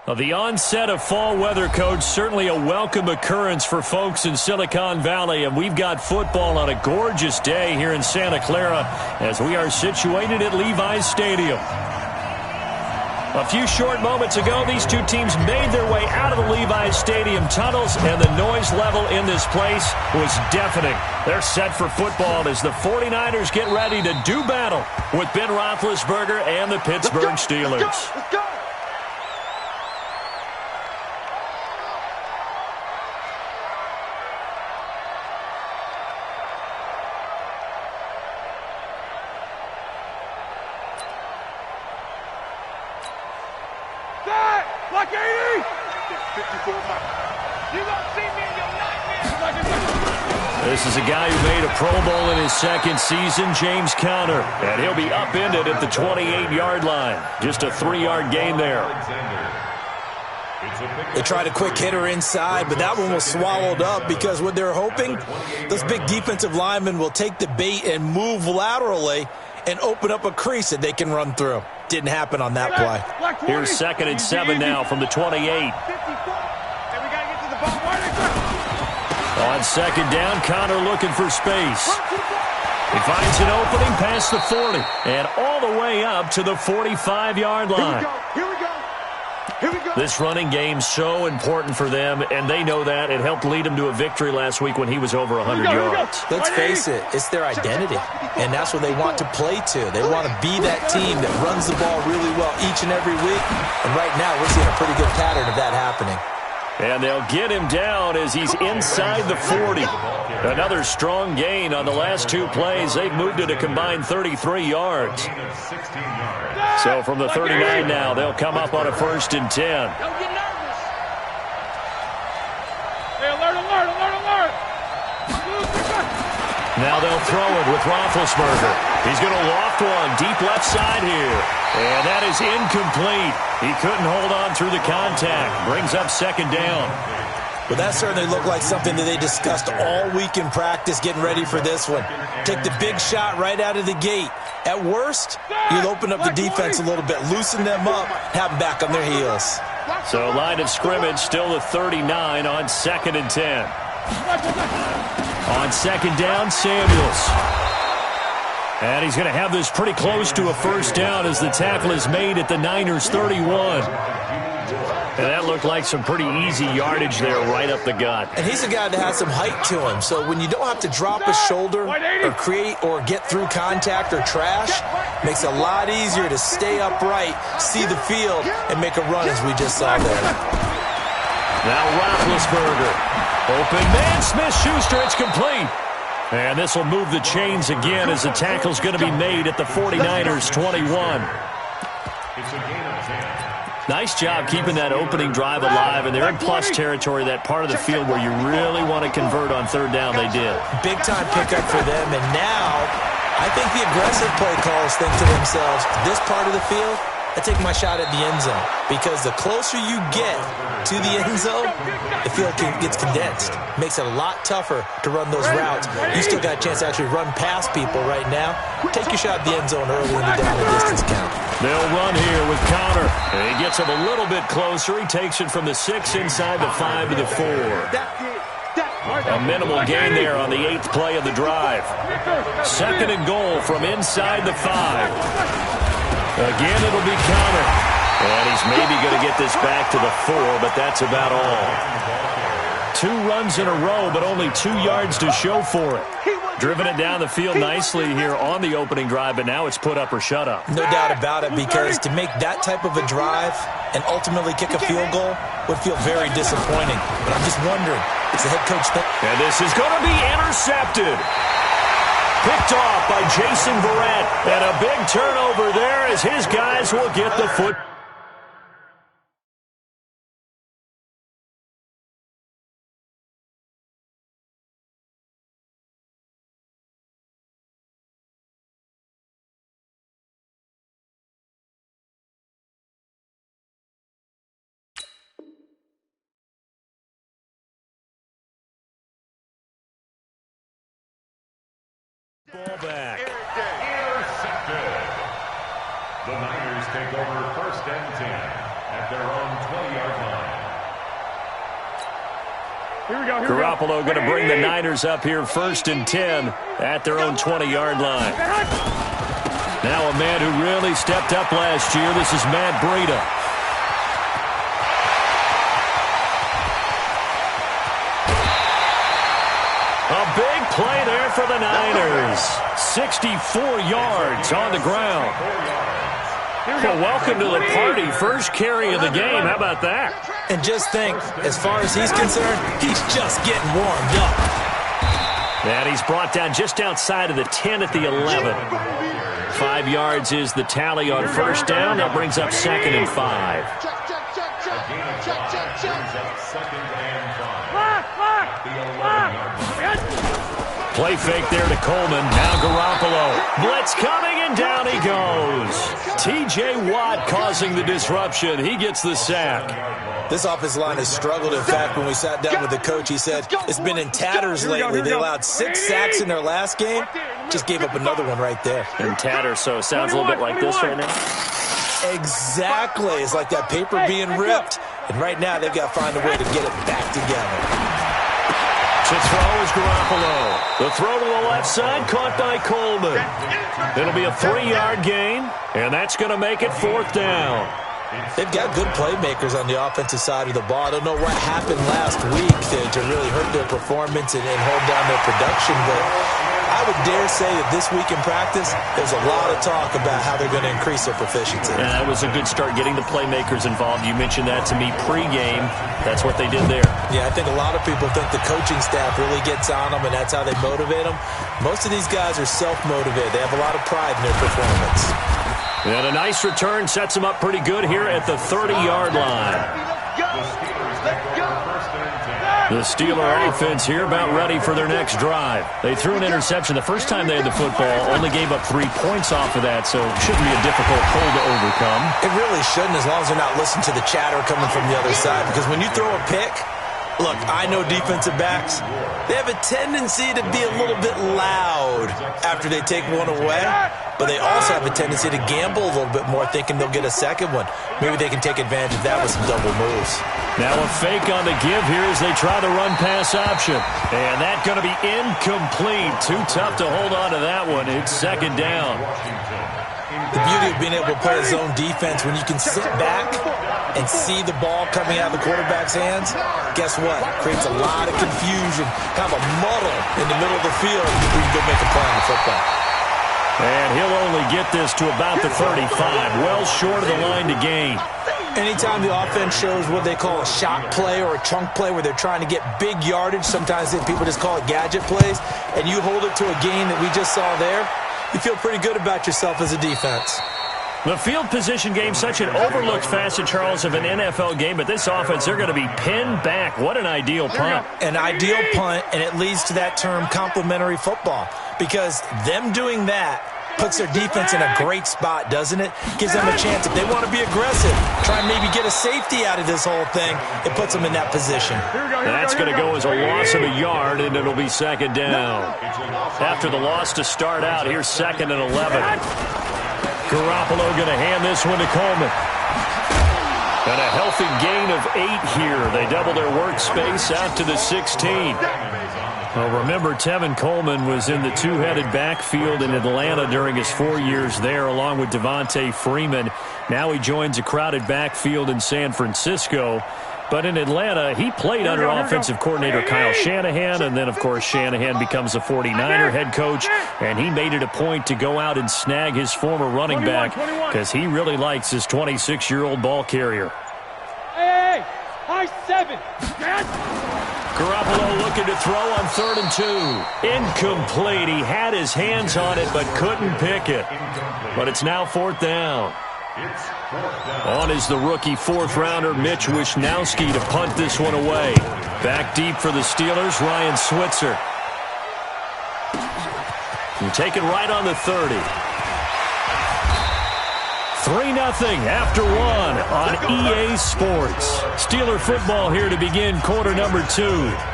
Well, the onset of fall weather, Coach, certainly a welcome occurrence for folks in Silicon Valley, and we've got football on a gorgeous day here in Santa Clara as we are situated at Levi's Stadium. A few short moments ago, these two teams made their way out of the Levi's Stadium tunnels, and the noise level in this place was deafening. They're set for football as the 49ers get ready to do battle with Ben Roethlisberger and the Pittsburgh Steelers. Let's go. Like 80! 54 miles. You don't see me in your nightmares. This is a guy who made a Pro Bowl in his second season, James Conner. And he'll be upended at the 28-yard line. Just a 3-yard gain there. They tried a quick hitter inside, but that one was swallowed up because what they're hoping, those big defensive linemen will take the bait and move laterally and open up a crease that they can run through. Didn't happen on that play. Here's 2nd and 7 now from the 28. On 2nd down, Conner looking for space. He finds an opening past the 40 and all the way up to the 45-yard line. Here we go. This running game's so important for them, and they know that. It helped lead them to a victory last week when he was over 100 yards. Let's face it, it's their identity, and that's what they want to play to. They want to be that team that runs the ball really well each and every week, and right now we're seeing a pretty good pattern of that happening. And they'll get him down as he's inside the 40. Another strong gain on the last two plays. They've moved it a combined 33 yards. So from the 39 now, they'll come up on a 1st and 10. Don't get nervous. Hey, alert. Now they'll throw it with Roethlisberger. He's going to loft one deep left side here. And that is incomplete. He couldn't hold on through the contact. Brings up 2nd down. Well, that certainly looked like something that they discussed all week in practice getting ready for this one. Take the big shot right out of the gate. At worst, you'll open up the defense a little bit, loosen them up, have them back on their heels. So line of scrimmage still the 39 on 2nd and 10. On 2nd down, Samuels. And he's going to have this pretty close to a 1st down as the tackle is made at the Niners' 31. And that looked like some pretty easy yardage there right up the gut. And he's a guy that has some height to him, so when you don't have to drop a shoulder or create or get through contact or trash, makes it a lot easier to stay upright, see the field, and make a run as we just saw there. Now Roethlisberger. Open man, Smith-Schuster, it's complete. And this will move the chains again as the tackle's going to be made at the 49ers' 21. Nice job keeping that opening drive alive, and they're in plus territory, that part of the field where you really want to convert on 3rd down. They did. Big-time pickup for them, and now I think the aggressive play callers think to themselves, this part of the field, I take my shot at the end zone, because the closer you get to the end zone, the field gets condensed. Makes it a lot tougher to run those routes. You still got a chance to actually run past people right now. Take your shot at the end zone early in the down and distance count. They'll run here with Conner. And he gets him a little bit closer. He takes it from the 6 inside the 5 to the 4. A minimal gain there on the 8th play of the drive. 2nd and goal from inside the 5. Again, it'll be Conner. And he's maybe going to get this back to the 4, but that's about all. 2 runs in a row, but only 2 yards to show for it. Driven it down the field nicely here on the opening drive, but now it's put up or shut up. No doubt about it, because to make that type of a drive and ultimately kick a field goal would feel very disappointing. But I'm just wondering, is the head coach And this is going to be intercepted. Picked off by Jason Verrett. And a big turnover there as his guys will get the foot. Ball back. Intercepted. The Niners take over 1st and 10. at their own 20-yard line. Here we go. Garoppolo going to bring the Niners up here 1st and 10 at their own 20-yard line. Now a man who really stepped up last year. This is Matt Breida. A big play there for the Niners. 64 yards on the ground. Well, welcome to the party. First carry of the game. How about that? And just think, as far as he's concerned, he's just getting warmed up. And he's brought down just outside of the 10 at the 11. 5 yards is the tally on first down. That brings up 2nd and 5. Play fake there to Coleman. Now Garoppolo. Blitz coming, and down he goes. T.J. Watt causing the disruption. He gets the sack. This offensive line has struggled. In fact, when we sat down with the coach, he said it's been in tatters lately. They allowed 6 sacks in their last game. Just gave up another one right there. In tatters, so it sounds a little bit like this right now. Exactly. It's like that paper being ripped. And right now, they've got to find a way to get it back together. To throw is Garoppolo. The throw to the left side, caught by Coleman. It'll be a 3-yard gain, and that's going to make it 4th down. They've got good playmakers on the offensive side of the ball. I don't know what happened last week to really hurt their performance and hold down their production, but I would dare say that this week in practice, there's a lot of talk about how they're going to increase their proficiency. Yeah, that was a good start getting the playmakers involved. You mentioned that to me pregame. That's what they did there. Yeah, I think a lot of people think the coaching staff really gets on them, and that's how they motivate them. Most of these guys are self-motivated. They have a lot of pride in their performance. And a nice return sets them up pretty good here at the 30-yard line. The Steeler offense here about ready for their next drive. They threw an interception the first time they had the football, only gave up 3 points off of that, so it shouldn't be a difficult hole to overcome. It really shouldn't, as long as they're not listening to the chatter coming from the other side, because when you throw a pick, look, I know defensive backs, they have a tendency to be a little bit loud after they take one away, but they also have a tendency to gamble a little bit more, thinking they'll get a second one. Maybe they can take advantage of that with some double moves. Now a fake on the give here as they try the run-pass option. And that's going to be incomplete. Too tough to hold on to that one. It's 2nd down. The beauty of being able to play a zone defense, when you can sit back and see the ball coming out of the quarterback's hands, guess what? Creates a lot of confusion, kind of a muddle in the middle of the field before you go make a play on the football. And he'll only get this to about the 35, well short of the line to gain. Anytime the offense shows what they call a shot play or a chunk play where they're trying to get big yardage, sometimes people just call it gadget plays, and you hold it to a gain that we just saw there, you feel pretty good about yourself as a defense. The field position game, such an overlooked facet, Charles, of an NFL game, but this offense, they're going to be pinned back. What an ideal punt. An ideal punt, and it leads to that term complementary football, because them doing that puts their defense in a great spot, doesn't it? Gives them a chance, if they want to be aggressive, try and maybe get a safety out of this whole thing, it puts them in that position. That's going to go as a loss of a yard, and it'll be 2nd down. After the loss to start out, here's 2nd and 11. Garoppolo going to hand this one to Coleman. And a healthy gain of 8 here. They double their workspace out to the 16. Well, remember, Tevin Coleman was in the two-headed backfield in Atlanta during his 4 years there, along with Devontae Freeman. Now he joins a crowded backfield in San Francisco. But in Atlanta, he played under offensive coordinator Kyle Shanahan, and then, of course, Shanahan becomes a 49er head coach, and he made it a point to go out and snag his former running back because he really likes his 26-year-old ball carrier. Hey, high 7. Garoppolo looking to throw on 3rd and 2. Incomplete. He had his hands on it but couldn't pick it. But it's now 4th down. On is the rookie 4th-rounder Mitch Wishnowsky to punt this one away. Back deep for the Steelers, Ryan Switzer. And take it right on the 30. 3-0 after 1 on EA Sports. Steeler football here to begin quarter number 2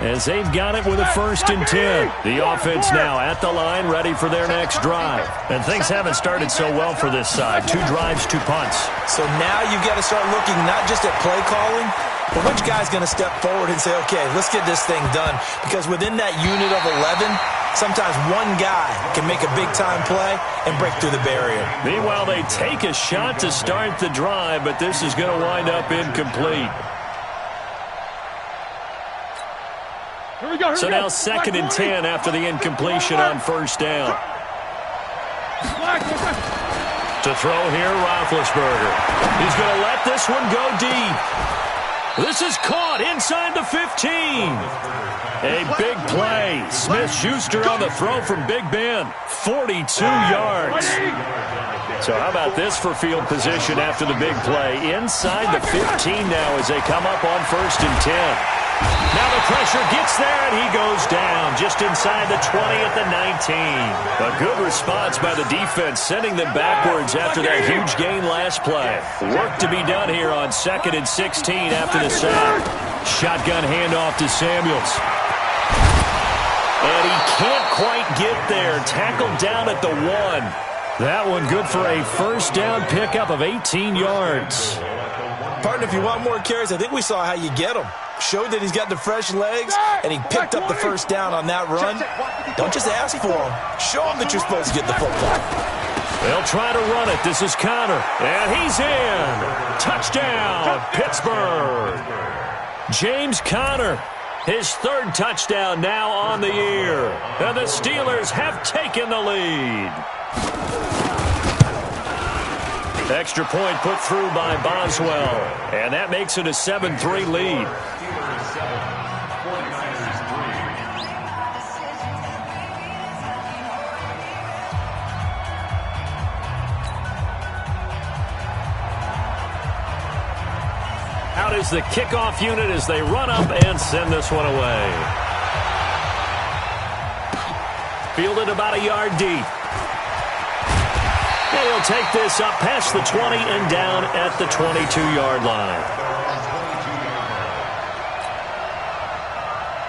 as they've got it with a 1st and 10. The offense now at the line, ready for their next drive. And things haven't started so well for this side. 2 drives, 2 punts. So now you've got to start looking not just at play calling, but which guy's going to step forward and say, okay, let's get this thing done. Because within that unit of 11, sometimes one guy can make a big-time play and break through the barrier. Meanwhile, they take a shot to start the drive, but this is going to wind up incomplete. So now 2nd and 10 after the incompletion on 1st down. To throw here, Roethlisberger. He's going to let this one go deep. This is caught inside the 15. A big play. Smith-Schuster on the throw from Big Ben. 42 yards. So how about this for field position after the big play? Inside the 15 now as they come up on 1st and 10. Now the pressure gets there, and he goes down just inside the 20 at the 19. A good response by the defense, sending them backwards after that huge gain last play. Work to be done here on 2nd and 16 after the sack. Shotgun handoff to Samuels. And he can't quite get there. Tackled down at the 1. That one good for a 1st down pickup of 18 yards. Partner, if you want more carries, I think we saw how you get them. Showed that he's got the fresh legs, and he picked up the 1st down on that run. Don't just ask for him. Show him that you're supposed to get the football. They'll try to run it. This is Conner, and he's in. Touchdown, Pittsburgh. James Conner, his 3rd touchdown now on the year. And the Steelers have taken the lead. Extra point put through by Boswell. And that makes it a 7-3 lead. Out is the kickoff unit as they run up and send this one away. Fielded about a yard deep. And he'll take this up past the 20 and down at the 22-yard line.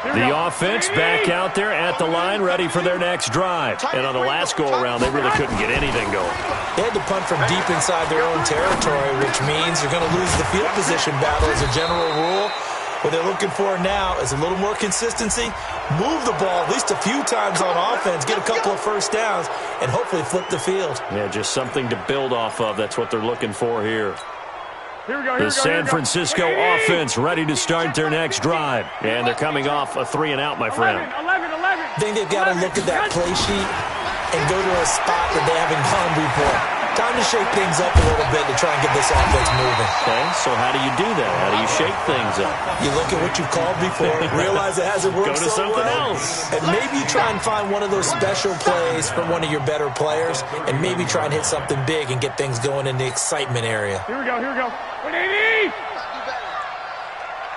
The offense back out there at the line, ready for their next drive. And on the last go-around, they really couldn't get anything going. They had to punt from deep inside their own territory, which means you're going to lose the field position battle as a general rule. What they're looking for now is a little more consistency, move the ball at least a few times on offense, get a couple of 1st downs, and hopefully flip the field. Yeah, just something to build off of. That's what they're looking for here. The San Francisco offense ready to start their next drive. And they're coming off a 3-and-out, my friend. I think they've got to look at that play sheet and go to a spot that they haven't gone before. Time to shake things up a little bit to try and get this offense moving. Okay, so how do you do that? How do you shake things up? You look at what you've called before, realize it hasn't worked so well. Go to something else. And maybe you try and find one of those special plays from one of your better players, and maybe try and hit something big and get things going in the excitement area. Here we go, here we go. 180!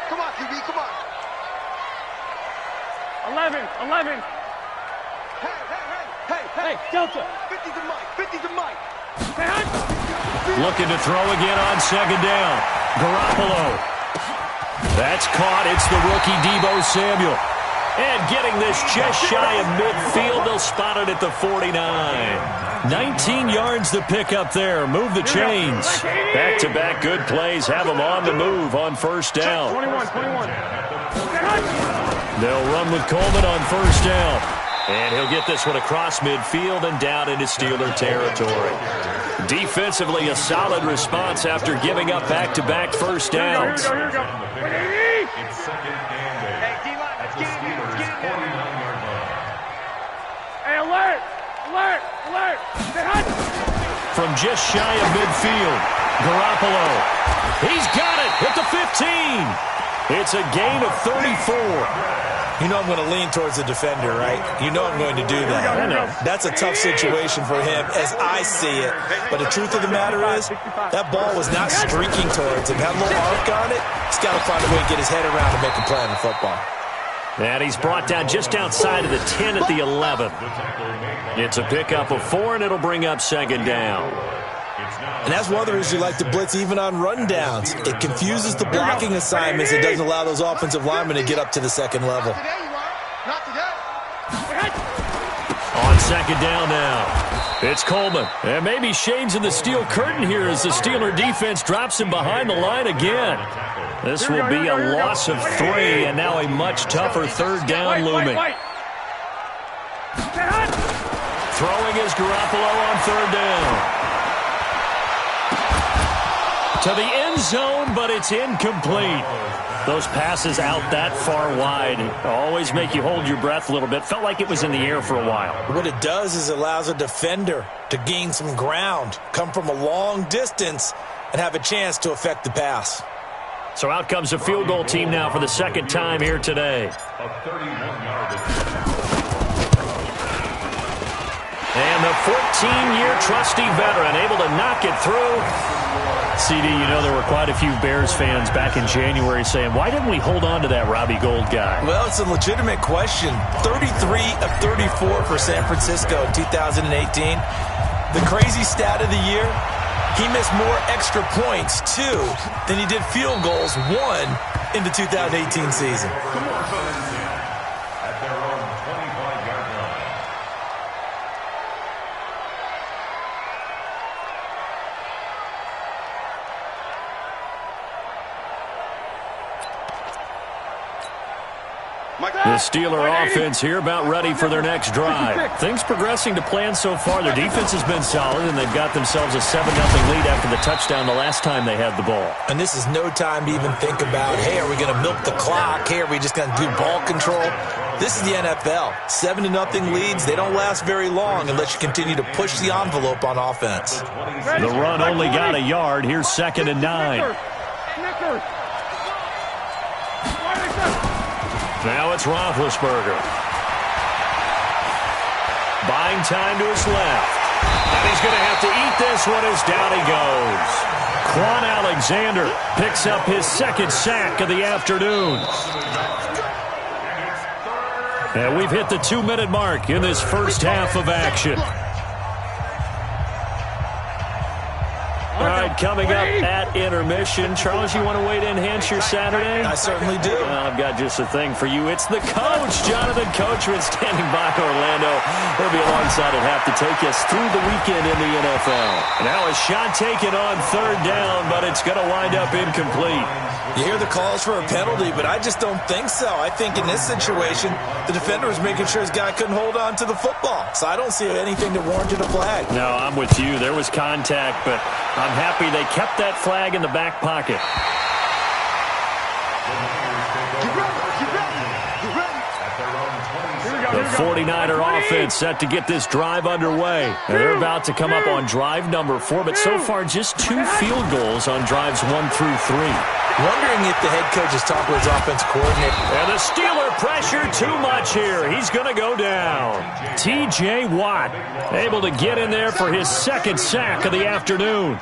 Come on, QB, come on. 11. Hey, Delta. 50 to Mike. Looking to throw again on 2nd down. Garoppolo. That's caught. It's the rookie Deebo Samuel. And getting this just shy of midfield. They'll spot it at the 49. 19 yards to pick up there. Move the chains. Back-to-back good plays. Have them on the move on 1st down. 21. They'll run with Coleman on 1st down. And he'll get this one across midfield and down into Steeler territory. Defensively, a solid response after giving up back-to-back 1st downs. Here we go. 180! It's 2nd and 8. Hey, D-line, let's get in there. 49-yard line. Hey, alert! From just shy of midfield, Garoppolo. He's got it at the 15. It's a gain of 34. You know I'm going to lean towards the defender, right? You know I'm going to do that. I know. That's a tough situation for him as I see it. But the truth of the matter is, that ball was not streaking towards him. Had a little arc on it. He's got to find a way to get his head around and make a play on the football. And he's brought down just outside of the 10 at the 11. It's a pickup of 4, and it'll bring up 2nd down. And that's one of the reasons you like to blitz even on rundowns. It confuses the blocking assignments. It doesn't allow those offensive linemen to get up to the second level. On second down now, it's Coleman. And maybe shades in the steel curtain here as the Steeler defense drops him behind the line again. This will be a loss of 3, and now a much tougher third down looming. Throwing is Garoppolo on third down. To the end zone, but it's incomplete. Those passes out that far wide always make you hold your breath a little bit. Felt like it was in the air for a while. What it does is it allows a defender to gain some ground, come from a long distance, and have a chance to affect the pass. So out comes a field goal team now for the second time here today. And the 14-year trusty veteran able to knock it through. CD, you know there were quite a few Bears fans back in January saying, why didn't we hold on to that Robbie Gould guy? Well, it's a legitimate question. 33 of 34 for San Francisco in 2018. The crazy stat of the year, he missed more extra points, 2, than he did field goals, 1, in the 2018 season. At their own 25-yard line. The Steeler offense here about ready for their next drive. Things progressing to plan so far. Their defense has been solid, and they've got themselves a 7-0 lead after the touchdown the last time they had the ball. And this is no time to even think about, hey, are we going to milk the clock? Hey, are we just going to do ball control? This is the NFL. 7-0 leads, they don't last very long unless you continue to push the envelope on offense. The run only got a yard. Here's 2nd and 9. Now it's Roethlisberger. Buying time to his left. And he's going to have to eat this one as down he goes. Quan Alexander picks up his 2nd sack of the afternoon. And we've hit the 2-minute mark in this first half of action. All right, coming up at intermission. Charles, you want to weigh to enhance your Saturday? I certainly do. I've got just a thing for you. It's the coach, Jonathan Coachman, standing by Orlando. He'll be alongside at half to take us through the weekend in the NFL. Now a shot taken on third down, but it's going to wind up incomplete. You hear the calls for a penalty, but I just don't think so. I think in this situation, the defender was making sure his guy couldn't hold on to the football. So I don't see anything that warranted a flag. No, I'm with you. There was contact, but I'm happy they kept that flag in the back pocket. The 49er offense set to get this drive underway. And they're about to come up on drive number 4, but so far just 2 field goals on drives 1 through 3. Wondering if the head coach has talked with his offensive coordinator. And the Steeler pressure too much here. He's going to go down. T.J. Watt able to get in there for his 2nd sack of the afternoon.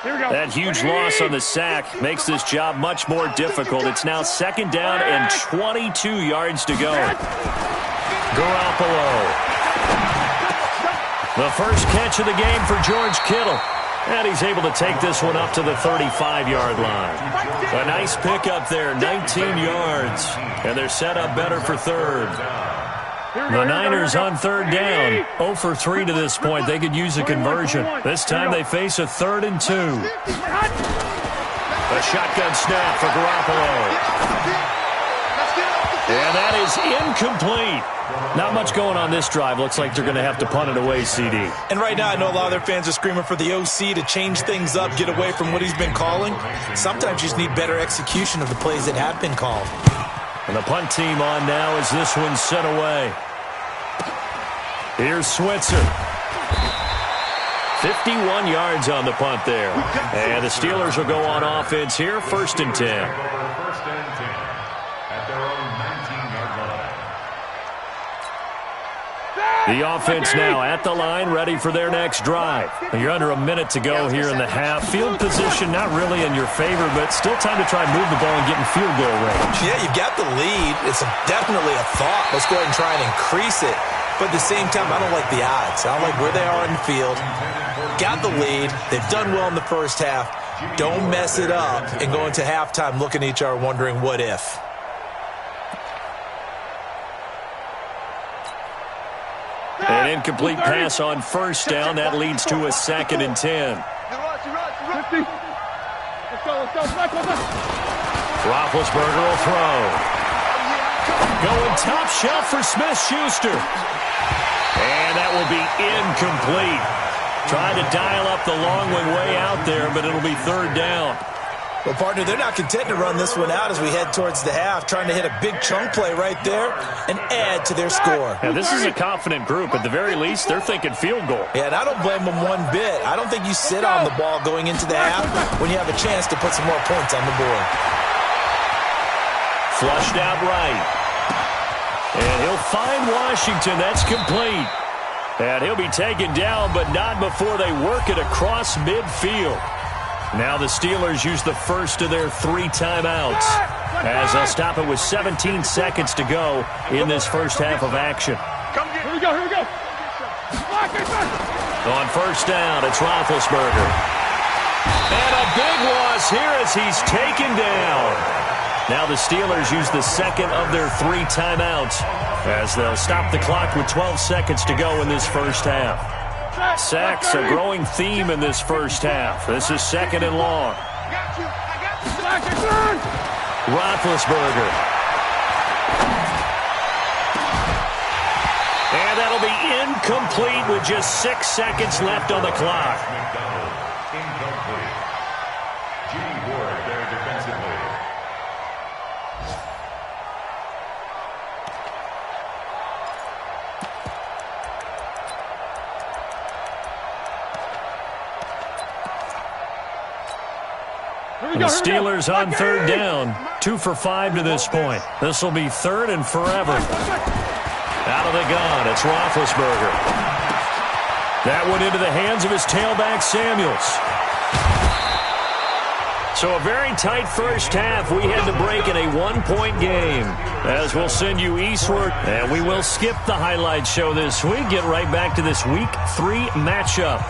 That huge loss on the sack makes this job much more difficult. It's now 2nd down and 22 yards to go. Garoppolo. The first catch of the game for George Kittle. And he's able to take this one up to the 35-yard line. A nice pickup there, 19 yards. And they're set up better for third. The Niners on third down. 0 for 3 to this point. They could use a conversion. This time they face a 3rd and 2. A shotgun snap for Garoppolo. And that is incomplete. Not much going on this drive. Looks like they're going to have to punt it away, CD. And right now I know a lot of their fans are screaming for the OC to change things up, get away from what he's been calling. Sometimes you just need better execution of the plays that have been called. And the punt team on now as this one's sent away. Here's Switzer. 51 yards on the punt there. And the Steelers will go on offense here, 1st and 10. First and 10 at their own 19-yard line. The offense now at the line, ready for their next drive. You're under a minute to go here in the half. Field position not really in your favor, but still time to try and move the ball and get in field goal range. Yeah, you've got the lead. It's definitely a thought. Let's go ahead and try and increase it. but at the same time, I don't like the odds. I don't like where they are in the field. Got the lead. They've done well in the first half. Don't mess it up and go into halftime looking at each other wondering what if. An incomplete pass on first down. That leads to a 2nd and 10. Roethlisberger will throw. Going top shelf for Smith-Schuster. And that will be incomplete. Trying to dial up the long one way out there, but it'll be 3rd down. Well, partner, they're not content to run this one out as we head towards the half, trying to hit a big chunk play right there and add to their score. Yeah, this is a confident group. At the very least, they're thinking field goal. Yeah, and I don't blame them one bit. I don't think you sit on the ball going into the half when you have a chance to put some more points on the board. Flushed out right. And he'll find Washington. That's complete. And he'll be taken down, but not before they work it across midfield. Now the Steelers use the first of their 3 timeouts as they'll stop it with 17 seconds to go in this first half of action. Here we go. On first down, it's Roethlisberger. And a big loss here as he's taken down. Now the Steelers use the second of their 3 timeouts as they'll stop the clock with 12 seconds to go in this first half. Sacks, a growing theme in this first half. This is 2nd and long. Roethlisberger. And that'll be incomplete with just 6 seconds left on the clock. Incomplete. G. Ward there defensively. The Steelers on 3rd down. 2 for 5 to this point. This will be 3rd and forever. Out of the gun, it's Roethlisberger. That went into the hands of his tailback, Samuels. So a very tight first half. We had to break in a 1-point game. As we'll send you eastward, and we will skip the highlight show this week. Get right back to this Week 3 matchup.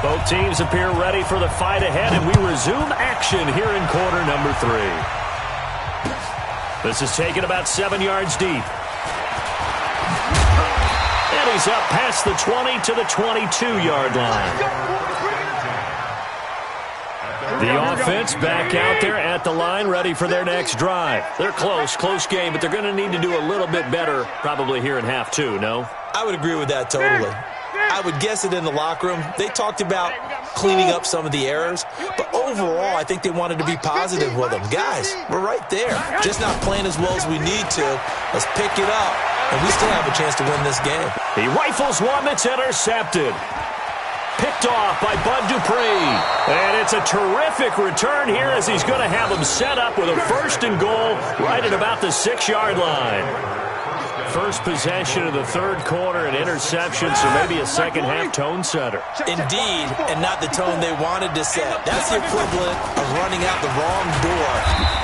Both teams appear ready for the fight ahead, and we resume action here in quarter number 3. This is taken about 7 yards deep. And he's up past the 20 to the 22-yard line. The offense back out there at the line, ready for their next drive. They're close game, but they're going to need to do a little bit better probably here in half 2, no? I would agree with that totally. I would guess it in the locker room. They talked about cleaning up some of the errors, but overall, I think they wanted to be positive with them. Guys, we're right there. Just not playing as well as we need to. Let's pick it up, and we still have a chance to win this game. He rifles one that's intercepted. Picked off by Bud Dupree. And it's a terrific return here as he's going to have them set up with a 1st and goal right at about the 6-yard line. First possession of the 3rd quarter, an interception, so maybe a second-half tone setter. Indeed, and not the tone they wanted to set. That's the equivalent of running out the wrong door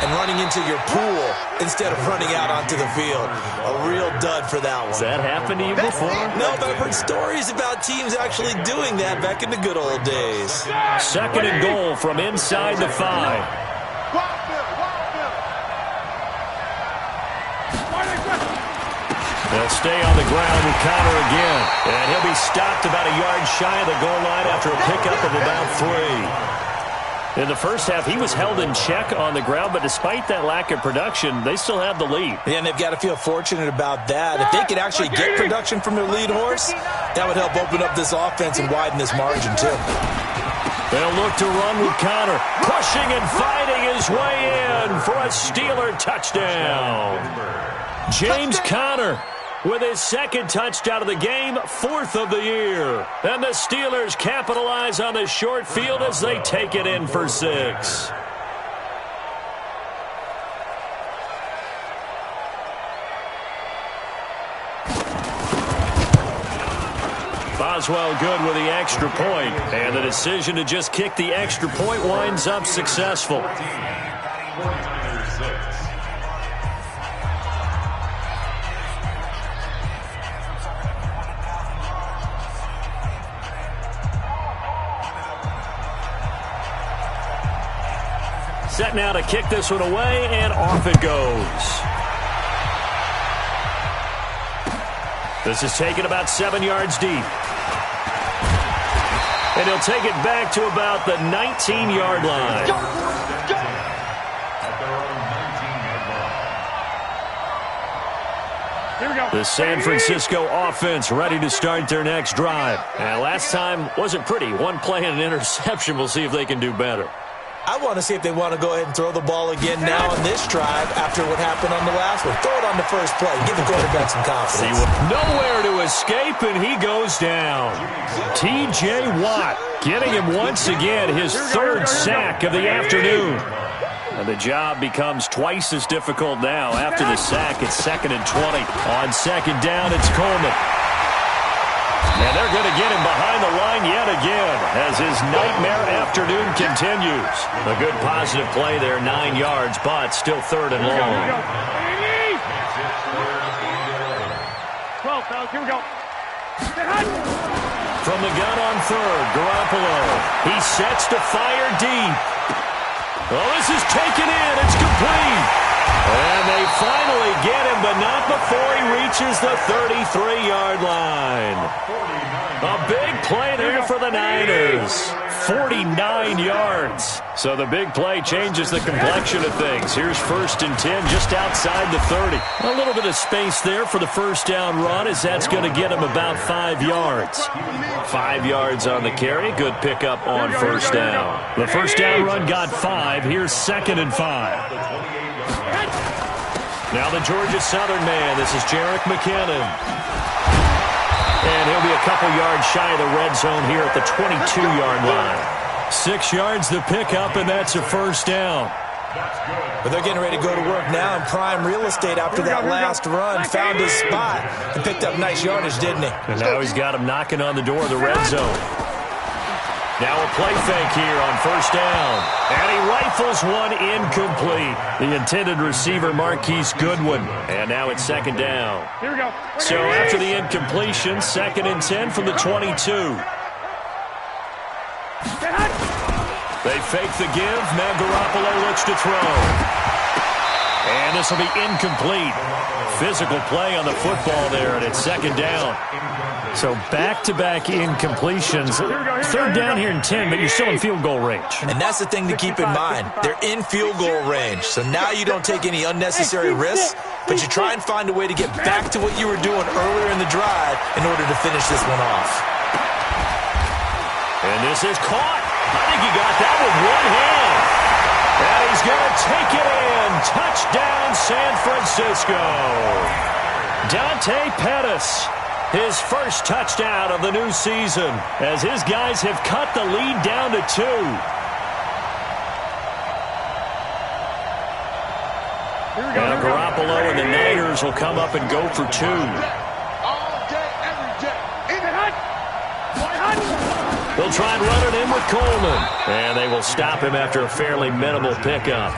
and running into your pool instead of running out onto the field. A real dud for that one. Has that happened to you before? No, but I've heard stories about teams actually doing that back in the good old days. 2nd and goal from inside the 5. They'll stay on the ground with Connor again. And he'll be stopped about a yard shy of the goal line after a pickup of about 3. In the first half, he was held in check on the ground, but despite that lack of production, they still have the lead. Yeah, and they've got to feel fortunate about that. If they could actually get production from their lead horse, that would help open up this offense and widen this margin, too. They'll look to run with Connor, pushing and fighting his way in for a Steeler touchdown. James Conner with his 2nd touchdown of the game, 4th of the year. And the Steelers capitalize on the short field as they take it in for 6. Boswell good with the extra point, and the decision to just kick the extra point winds up successful. Set now to kick this one away, and off it goes. This is taken about 7 yards deep. And he'll take it back to about the 19-yard line. Here we go. The San Francisco offense ready to start their next drive. And last time wasn't pretty. One play and an interception. We'll see if they can do better. I want to see if they want to go ahead and throw the ball again now on this drive after what happened on the last one. Throw it on the first play. Give the quarterback some confidence. Nowhere to escape, and he goes down. T.J. Watt getting him once again, his third sack of the afternoon. And the job becomes twice as difficult now. After the sack, it's 2nd and 20. On second down, it's Coleman. And they're going to get him behind the line yet again as his nightmare afternoon continues. A good positive play there, 9 yards, but still 3rd and long. 12, fellas, here we go. From the gun on 3rd, Garoppolo. He sets to fire deep. Well, this is taken in. It's complete. And they finally get him, but not before he reaches the 33-yard line. A big play there for the Niners. 49 yards. So the big play changes the complexion of things. Here's 1st and 10 just outside the 30. A little bit of space there for the first down run as that's going to get him about 5 yards. 5 yards on the carry. Good pickup on first down. The first down run got 5. Here's 2nd and 5. Now the Georgia Southern man. This is Jerick McKinnon. And he'll be a couple yards shy of the red zone here at the 22-yard line. 6 yards the pickup, and that's a first down. But they're getting ready to go to work now in prime real estate after that last run. Found his spot and picked up nice yardage, didn't he? And now he's got him knocking on the door of the red zone. Now a play fake here on first down. And he rifles one incomplete. The intended receiver, Marquise Goodwin. And now it's 2nd down. Here we go. So after the incompletion, 2nd and 10 from the 22. They fake the give. Now Garoppolo looks to throw. And this will be incomplete. Physical play on the football there, and it's 2nd down. So back-to-back incompletions. 3rd down here in 10, but you're still in field goal range. And that's the thing to keep in mind. They're in field goal range. So now you don't take any unnecessary risks, but you try and find a way to get back to what you were doing earlier in the drive in order to finish this one off. And this is caught. I think he got that with one hand. And he's going to take it in. Touchdown, San Francisco. Dante Pettis. His first touchdown of the new season as his guys have cut the lead down to 2. Now Garoppolo and the Niners will come up and go for 2. They'll try and run it in with Coleman. And they will stop him after a fairly minimal pickup.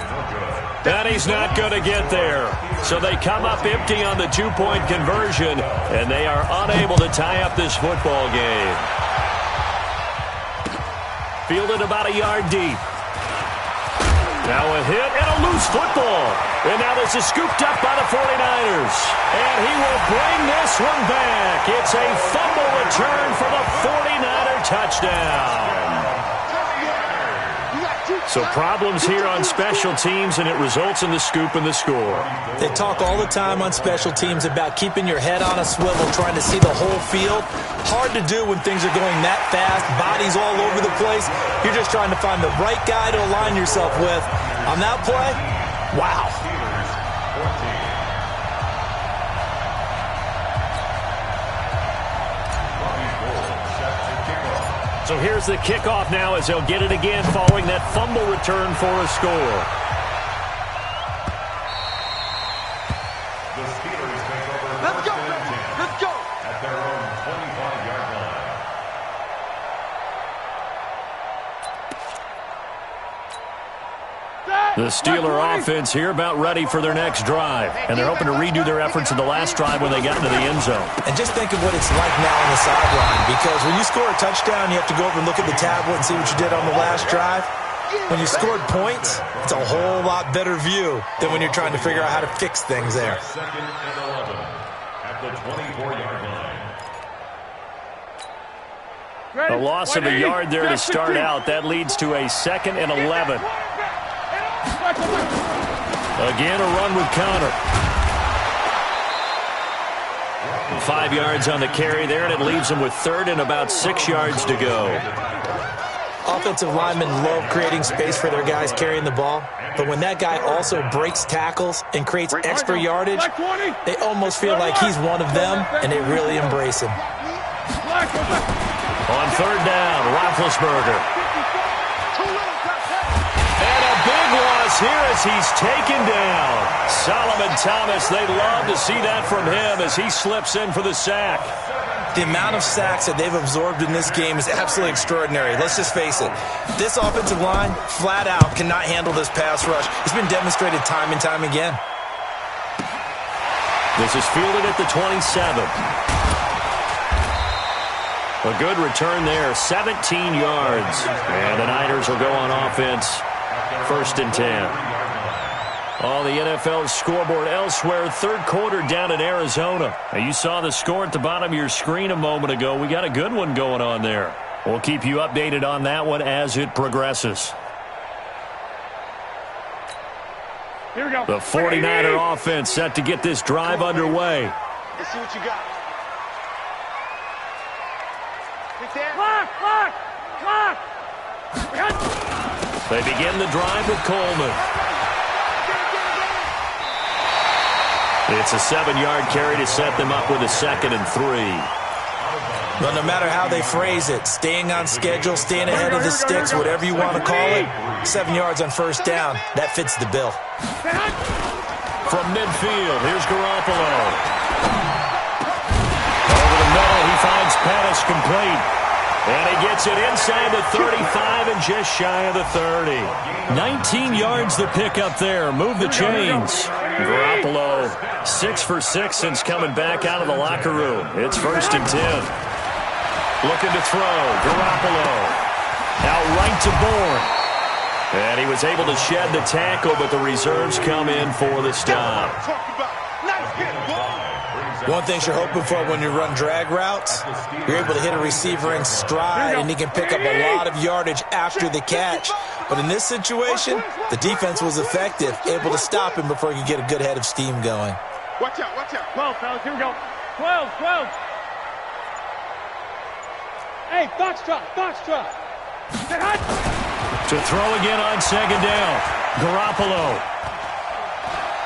And he's not going to get there. So they come up empty on the 2-point conversion, and they are unable to tie up this football game. Fielded about a yard deep. Now a hit and a loose football. And now this is scooped up by the 49ers. And he will bring this one back. It's a fumble return for the 49er touchdown. So problems here on special teams, and it results in the scoop and the score. They talk all the time on special teams about keeping your head on a swivel, trying to see the whole field. Hard to do when things are going that fast, bodies all over the place. You're just trying to find the right guy to align yourself with. On that play, wow. So here's the kickoff now as they'll get it again following that fumble return for a score. The Steelers take over. Let's go. Let's go. At their own 25-yard line. The Steeler offense here about ready for their next drive. And they're hoping to redo their efforts in the last drive when they got into the end zone. And just think of what it's like now on the sideline, because when you score a touchdown, you have to go over and look at the tablet and see what you did on the last drive. When you scored points, it's a whole lot better view than when you're trying to figure out how to fix things there. Second and 11 at the 24-yard line. A loss of a yard there to start out. That leads to a 2nd and 11. Again, a run with Connor. 5 yards on the carry there, and it leaves them with 3rd and about 6 yards to go. Offensive linemen love creating space for their guys carrying the ball, but when that guy also breaks tackles and creates extra yardage, they almost feel like he's one of them, and they really embrace him. On 3rd down, Roethlisberger. And a big loss here as he's taken down. Solomon Thomas, they love to see that from him as he slips in for the sack. The amount of sacks that they've absorbed in this game is absolutely extraordinary. Let's just face it. This offensive line, flat out, cannot handle this pass rush. It's been demonstrated time and time again. This is fielded at the 27. A good return there, 17 yards. And the Niners will go on offense, 1st and 10. On the NFL scoreboard elsewhere, 3rd quarter down in Arizona. Now, you saw the score at the bottom of your screen a moment ago. We got a good one going on there. We'll keep you updated on that one as it progresses. Here we go. The 49er offense set to get this drive underway. Let's see what you got. Clock! They begin the drive with Coleman. It's a 7-yard carry to set them up with a 2nd and 3. But no matter how they phrase it, staying on schedule, staying ahead of the sticks, whatever you want to call it, 7 yards on 1st down, that fits the bill. From midfield, here's Garoppolo. Over the middle, he finds Pettis complete. And he gets it inside the 35 and just shy of the 30. 19 yards the pick up there. Move the chains. Garoppolo, 6 for 6 since coming back out of the locker room. It's 1st and 10. Looking to throw. Garoppolo. Now right to Bourne. And he was able to shed the tackle, but the reserves come in for the stop. One thing you're hoping for when you run drag routes, you're able to hit a receiver in stride, and he can pick up a lot of yardage after the catch. But in this situation, the defense was effective, able to stop him before he could get a good head of steam going. Watch out. 12, fellas, here we go. 12. Hey, Foxtrot. To throw again on 2nd down. Garoppolo.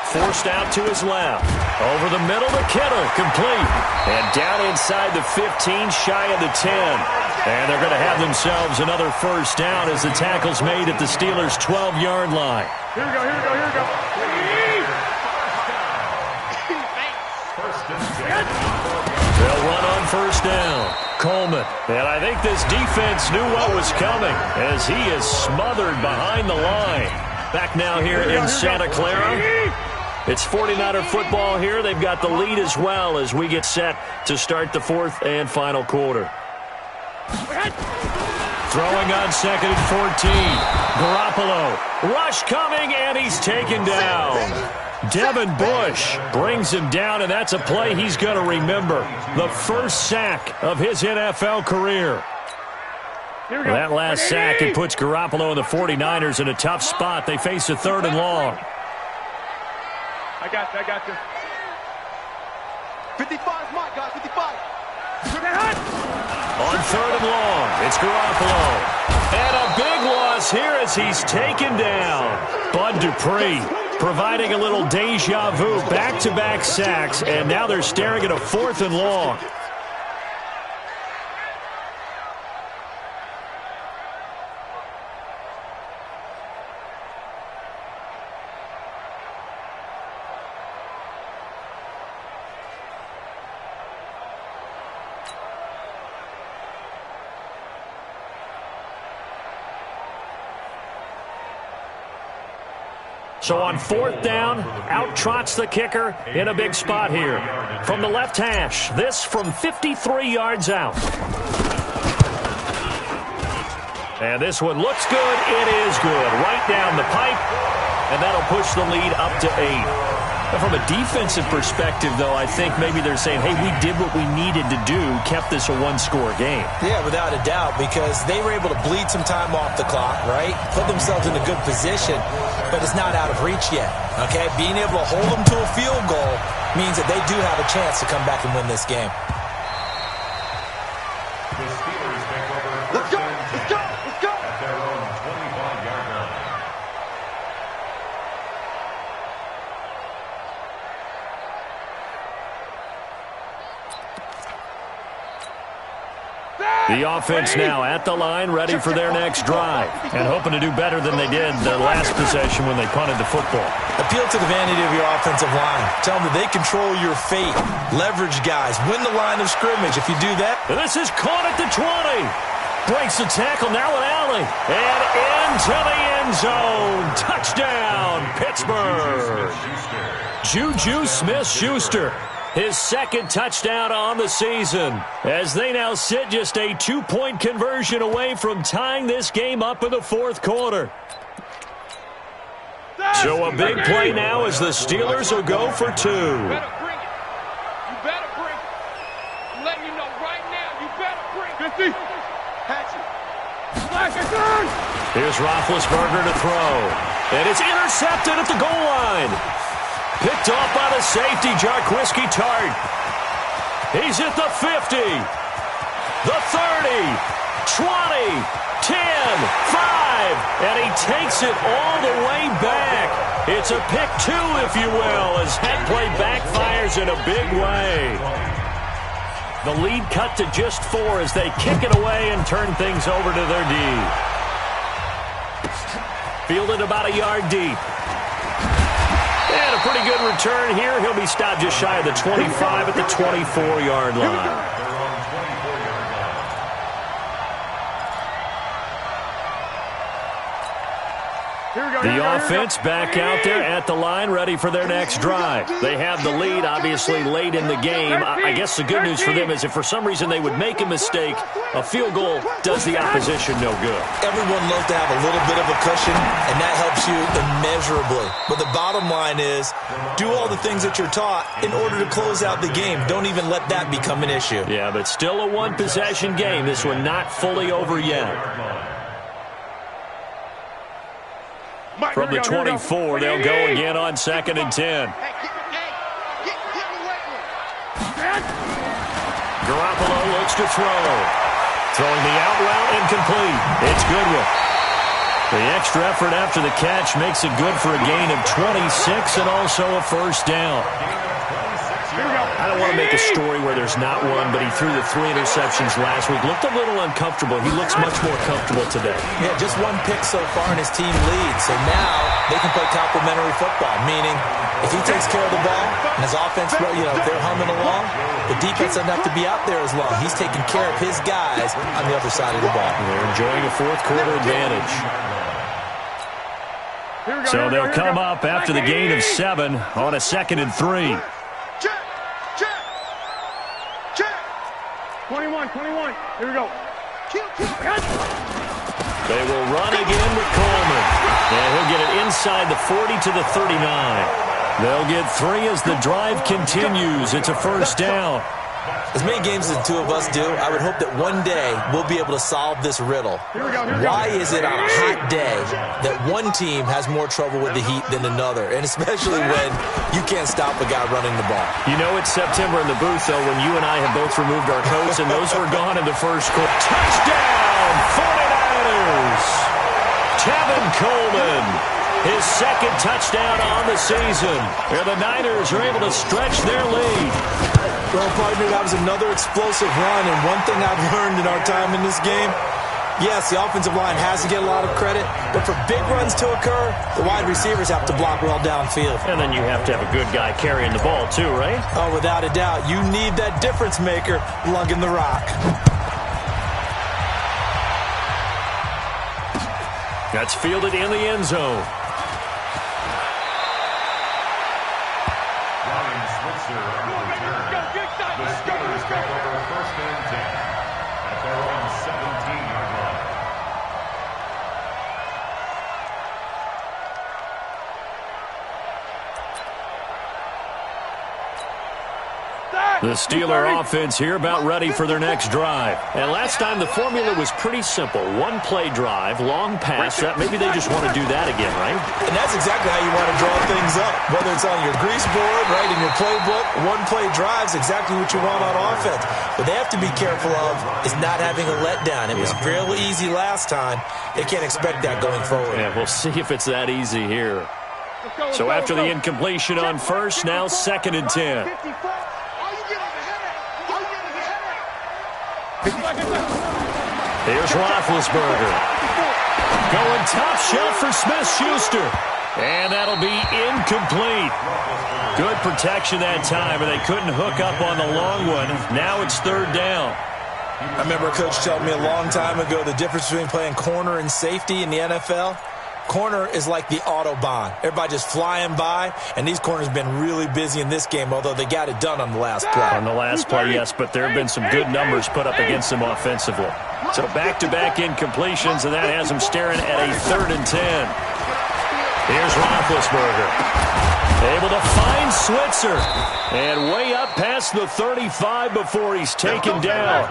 Forced out to his left. Over the middle to Kittle. Complete. And down inside the 15, shy of the 10. And they're going to have themselves another 1st down as the tackle's made at the Steelers' 12-yard line. Here we go. They'll run on 1st down. Coleman. And I think this defense knew what was coming as he is smothered behind the line. Back now here in Santa Clara. It's 49er football here. They've got the lead as well as we get set to start the 4th and final quarter. Throwing on 2nd and 14. Garoppolo. Rush coming, and he's taken down. Devin Bush brings him down, and that's a play he's going to remember. The 1st sack of his NFL career. That last sack, it puts Garoppolo and the 49ers in a tough spot. They face a 3rd and long. I got you. 55, Mike, guys, 55. On 3rd and long, it's Garoppolo. And a big loss here as he's taken down. Bud Dupree providing a little deja vu, back-to-back sacks, and now they're staring at a 4th and long. So on 4th down, out trots the kicker in a big spot here. From the left hash, this from 53 yards out. And this one looks good. It is good. Right down the pipe. And that'll push the lead up to 8. Now, from a defensive perspective, though, I think maybe they're saying, hey, we did what we needed to do, kept this a one-score game. Yeah, without a doubt, because they were able to bleed some time off the clock, right? Put themselves in a good position, but it's not out of reach yet, okay? Being able to hold them to a field goal means that they do have a chance to come back and win this game. The Steelers take over first and 10 at their own 25-yard line. The offense now at the line, ready for their next drive, and hoping to do better than they did the last possession when they punted the football. Appeal to the vanity of your offensive line. Tell them that they control your fate. Leverage guys. Win the line of scrimmage. If you do that. This is caught at the 20. Breaks the tackle, now an alley. And into the end zone. Touchdown, Pittsburgh. Juju Smith-Schuster. His second touchdown on the season, as they now sit just a 2-point conversion away from tying this game up in the fourth quarter. So a big play now as the Steelers will go for 2. You better bring it. You better bring it. I'm letting you know right now, you better bring it. 50. Catch it. Flash it through. Here's Roethlisberger to throw. And it's intercepted at the goal line. Picked off by the safety, Jarquiski Tart. He's at the 50, the 30, 20, 10, 5, and he takes it all the way back. It's a pick 2, if you will, as that play backfires in a big way. The lead cut to just 4 as they kick it away and turn things over to their D. Fielded about a yard deep. And a pretty good return here. He'll be stopped just shy of the 25 at the 24-yard line. The offense back out there at the line, ready for their next drive. They have the lead, obviously, late in the game. I guess the good news for them is if for some reason they would make a mistake, a field goal does the opposition no good. Everyone loves to have a little bit of a cushion, and that helps you immeasurably. But the bottom line is, do all the things that you're taught in order to close out the game. Don't even let that become an issue. Yeah, but still a one-possession game. This one not fully over yet. From the 24, they'll go again on 2nd and 10. Garoppolo looks to throw. Throwing the out route incomplete. It's Goodwin. The extra effort after the catch makes it good for a gain of 26 and also a first down. I don't want to make a story where there's not one, but he threw the 3 interceptions last week. Looked a little uncomfortable. He looks much more comfortable today. Yeah, just 1 pick so far and his team leads. So now they can play complementary football, meaning if he takes care of the ball and his offense, if they're humming along, the defense doesn't have to be out there as long. He's taking care of his guys on the other side of the ball. They're enjoying a fourth quarter advantage. So they'll come up after the gain of 7 on a 2nd and 3. 21. Here we go. They will run again with Coleman. And he'll get it inside the 40 to the 39. They'll get 3 as the drive continues. It's a first down. As many games as the two of us do, I would hope that one day we'll be able to solve this riddle. Why is it on a hot day that one team has more trouble with the heat than another? And especially when you can't stop a guy running the ball. You know it's September in the booth, though, when you and I have both removed our coats, and those were gone in the first quarter. Touchdown, 49ers! Tevin Coleman, his second touchdown on the season. And the Niners are able to stretch their lead. Well, partner, that was another explosive run, and one thing I've learned in our time in this game, yes, the offensive line has to get a lot of credit, but for big runs to occur, the wide receivers have to block well downfield. And then you have to have a good guy carrying the ball, too, right? Oh, without a doubt. You need that difference maker lugging the rock. That's fielded in the end zone. The Steelers take over first and 10 at their own 17-yard line. The Steeler offense here about ready for their next drive. And last time the formula was pretty simple. One play drive, long pass. Maybe they just want to do that again, right? And that's exactly how you want to draw things up. Whether it's on your grease board, right, in your playbook, one play drive is exactly what you want on offense. What they have to be careful of is not having a letdown. It was real easy last time. They can't expect that going forward. Yeah, we'll see if it's that easy here. So after the incompletion on first, now 2nd and 10. Here's Roethlisberger. Going top shelf for Smith-Schuster. And that'll be incomplete. Good protection that time, and they couldn't hook up on the long one. Now it's 3rd down. I remember a coach telling me a long time ago the difference between playing corner and safety in the NFL. Corner is like the Autobahn. Everybody just flying by, and these corners have been really busy in this game, although they got it done on the last play. On the last play, yes, but there have been some good numbers put up against them offensively. So back-to-back incompletions, and that has them staring at a 3rd and 10. Here's Roethlisberger. Able to find Switzer. And way up past the 35 before he's taken down.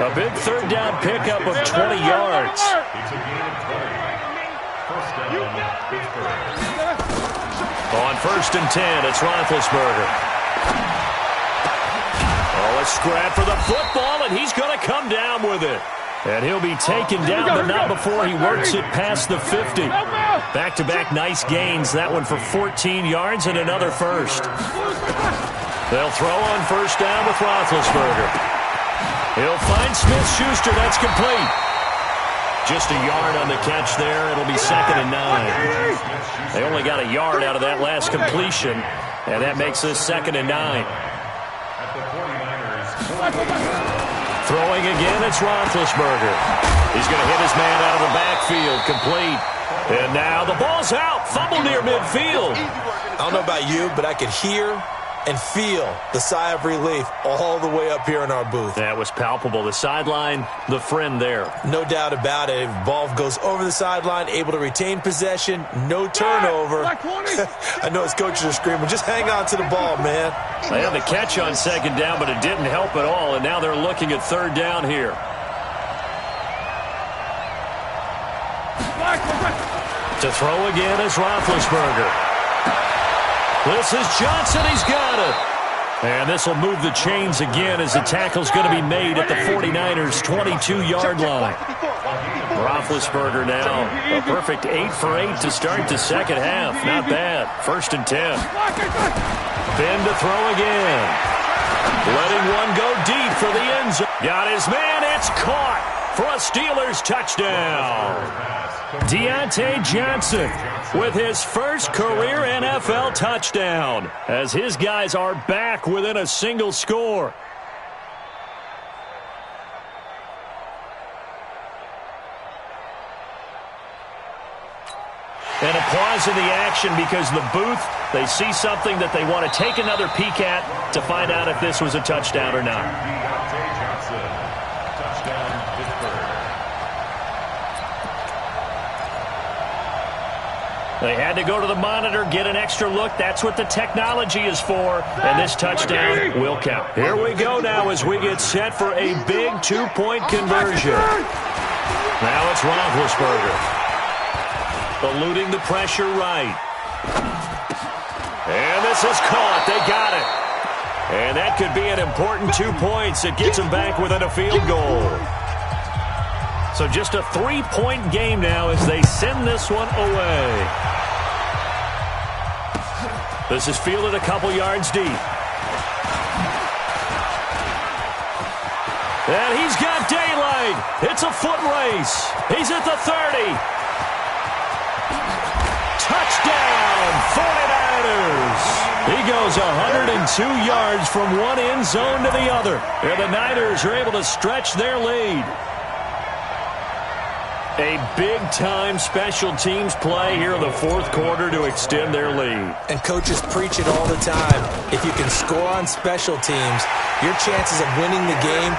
A big 3rd down pickup of 20 yards. On 1st and 10, it's Roethlisberger. Oh, a scrap for the football, and he's going to come down with it. And he'll be taken down, but not before he works it past the 50. Back-to-back nice gains. That one for 14 yards and another first. They'll throw on 1st down with Roethlisberger. He'll find Smith-Schuster. That's complete. Just a yard on the catch there. It'll be 2nd and 9. They only got a yard out of that last completion, and that makes this 2nd and 9. Throwing again, it's Roethlisberger. He's going to hit his man out of the backfield, complete. And now the ball's out, fumble near midfield. I don't know about you, but I could hear and feel the sigh of relief all the way up here in our booth. That was palpable. The sideline, the friend there. No doubt about it. If the ball goes over the sideline, able to retain possession, no turnover. I know his coaches are screaming, just hang on to the ball, man. They had the catch on 2nd down, but it didn't help at all, and now they're looking at 3rd down here. To throw again is Roethlisberger. This is Johnson. He's got it. And this will move the chains again as the tackle's going to be made at the 49ers' 22-yard line. Roethlisberger now a perfect 8 for 8 to start the 2nd half. Not bad. 1st and 10. Ben to throw again. Letting one go deep for the end zone. Got his man. It's caught for a Steelers touchdown. Deontay Johnson with his first career NFL touchdown as his guys are back within a single score. And a pause in the action because the booth, they see something that they want to take another peek at to find out if this was a touchdown or not. Deontay Johnson, touchdown Pittsburgh. They had to go to the monitor, get an extra look. That's what the technology is for. And this touchdown will count. Here we go now as we get set for a big 2-point conversion. Now it's Roethlisberger. Eluding the pressure right. And this is caught. They got it. And that could be an important 2 points. It gets them back within a field goal. So just a 3-point game now as they send this one away. This is fielded a couple yards deep. And he's got daylight. It's a foot race. He's at the 30. Touchdown, 49ers. He goes 102 yards from one end zone to the other. And the Niners are able to stretch their lead. A big-time special teams play here in the fourth quarter to extend their lead. And coaches preach it all the time. If you can score on special teams, your chances of winning the game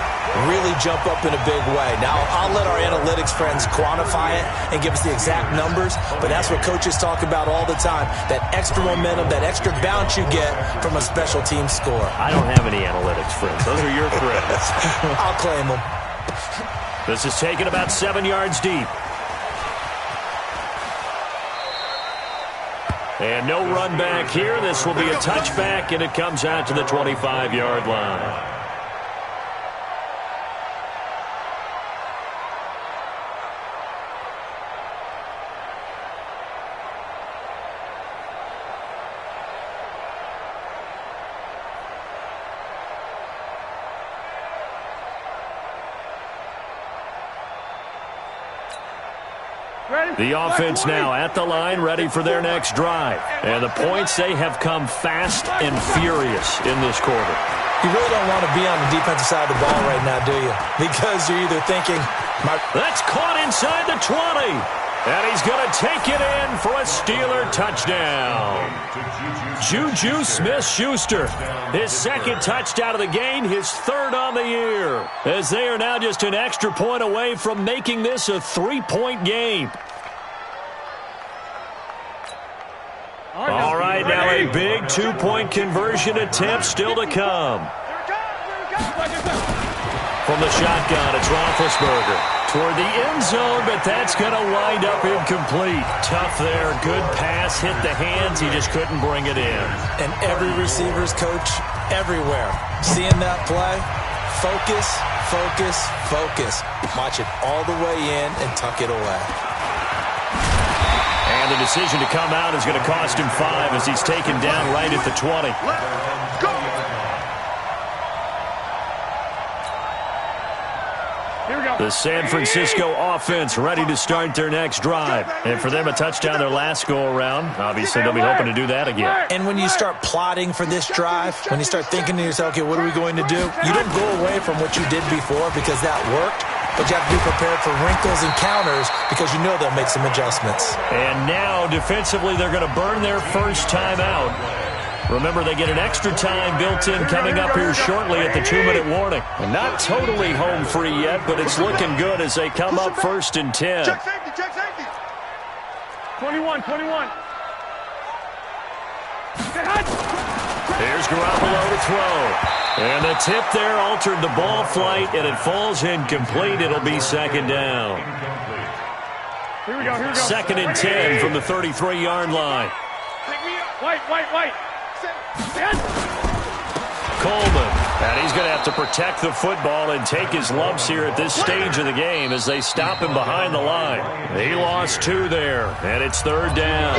really jump up in a big way. Now, I'll let our analytics friends quantify it and give us the exact numbers, but that's what coaches talk about all the time, that extra momentum, that extra bounce you get from a special team score. I don't have any analytics friends. Those are your friends. I'll claim them. This is taken about 7 yards deep. And no run back here. This will be a touchback, and it comes out to the 25-yard line. The offense now at the line, ready for their next drive. And the points, they have come fast and furious in this quarter. You really don't want to be on the defensive side of the ball right now, do you? Because you're either thinking... That's caught inside the 20. And he's going to take it in for a Steeler touchdown. Juju Smith-Schuster, his second touchdown of the game, his third on the year. As they are now just an extra point away from making this a 3-point game. All right, now a big 2-point conversion attempt still to come. From the shotgun, it's Roethlisberger. Toward the end zone, but that's going to wind up incomplete. Tough there. Good pass. Hit the hands. He just couldn't bring it in. And every receiver's coach everywhere. Seeing that play, focus, focus, focus. Watch it all the way in and tuck it away. And the decision to come out is going to cost him 5 as he's taken down right at the 20. The San Francisco offense ready to start their next drive. And for them, a touchdown their last go-around. Obviously, they'll be hoping to do that again. And when you start plotting for this drive, when you start thinking to yourself, okay, what are we going to do? You don't go away from what you did before because that worked. But you have to be prepared for wrinkles and counters because you know they'll make some adjustments. And now, defensively, they're going to burn their first time out. Remember, they get an extra time built in coming up here shortly at the 2-minute warning. And not totally home free yet, but it's looking good as they come up 1st and 10. Check safety, check safety. 21. Here's Garoppolo to throw. And the tip there altered the ball flight, and it falls incomplete. It'll be 2nd down. Here we go. 2nd and 10 from the 33-yard line. Take me up. White. Coleman, and he's going to have to protect the football and take his lumps here at this stage of the game as they stop him behind the line. He lost 2 there, and it's 3rd down.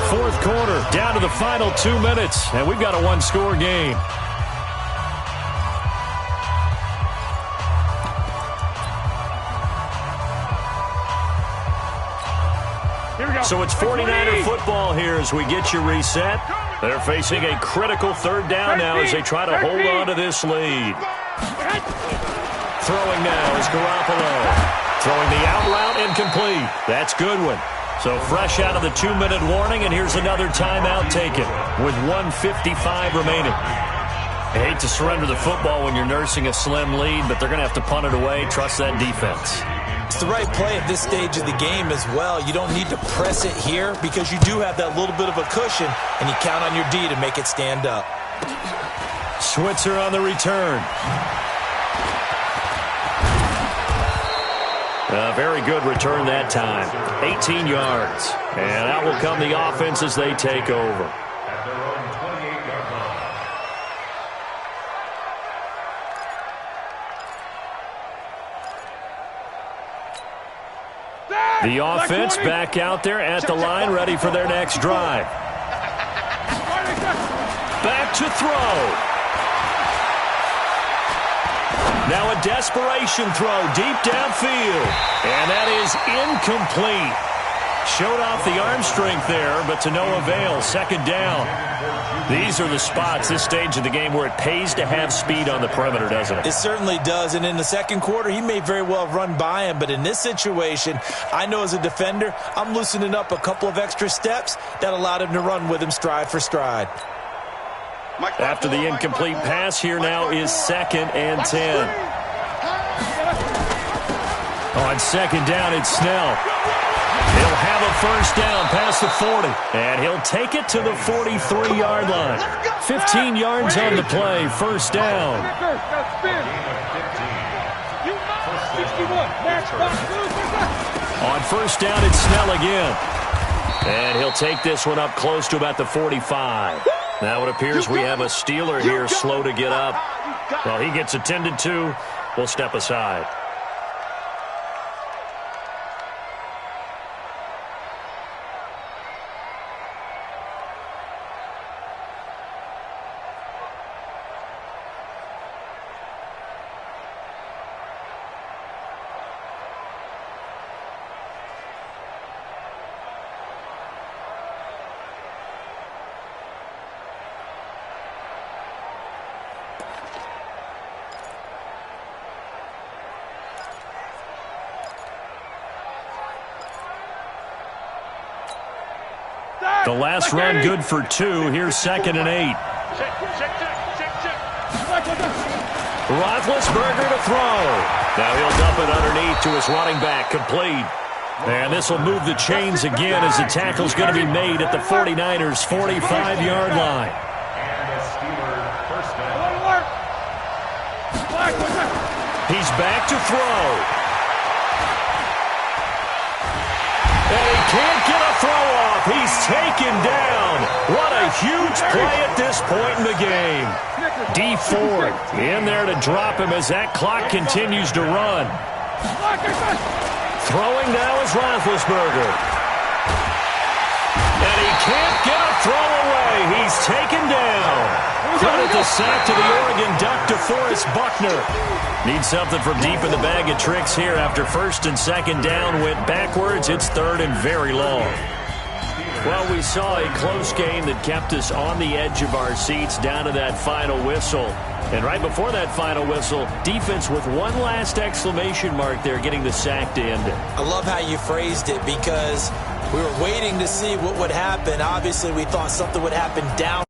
4th quarter, down to the final 2 minutes, and we've got a 1-score game. So it's 49er football here as we get you reset. They're facing a critical 3rd down now as they try to hold on to this lead. Throwing now is Garoppolo. Throwing the out route incomplete. That's Goodwin. So fresh out of the 2-minute warning, and here's another timeout taken with 1:55 remaining. I hate to surrender the football when you're nursing a slim lead, but they're going to have to punt it away. Trust that defense. It's the right play at this stage of the game as well. You don't need to press it here because you do have that little bit of a cushion, and you count on your D to make it stand up. Switzer on the return. A very good return that time. 18 yards. And out will come the offense as they take over. The offense back out there at the line, ready for their next drive. Back to throw. Now a desperation throw deep downfield. And that is incomplete. Showed off the arm strength there, but to no avail. Second down. These are the spots, this stage of the game, where it pays to have speed on the perimeter, doesn't it? It certainly does, and in the second quarter, he may very well run by him, but in this situation, I know as a defender, I'm loosening up a couple of extra steps that allowed him to run with him stride for stride. After the incomplete pass, here now is 2nd and 10. On second down, it's Snell. He'll have a first down past the 40, and he'll take it to the 43-yard line. 15 yards on the play, first down. On first down, it's Snell again. And he'll take this one up close to about the 45. Now it appears we have a Steeler here slow to get up. Well, he gets attended to. We'll step aside. The last run good for 2. Here's 2nd and 8. Roethlisberger to throw. Now he'll dump it underneath to his running back, complete. And this will move the chains again as the tackle's going to be made at the 49ers' 45-yard line. He's back to throw. And he can't get a throw off. He's taken down. What a huge play at this point in the game. D Ford in there to drop him as that clock continues to run. Throwing now is Roethlisberger. And he can't get a throw away. He's taken down. Credit the sack to the Oregon Duck, DeForest Buckner. Needs something from deep in the bag of tricks here after first and second down went backwards. It's third and very long. Well, we saw a close game that kept us on the edge of our seats down to that final whistle. And right before that final whistle, defense with one last exclamation mark there, getting the sack to end it. I love how you phrased it because we were waiting to see what would happen. Obviously, we thought something would happen down.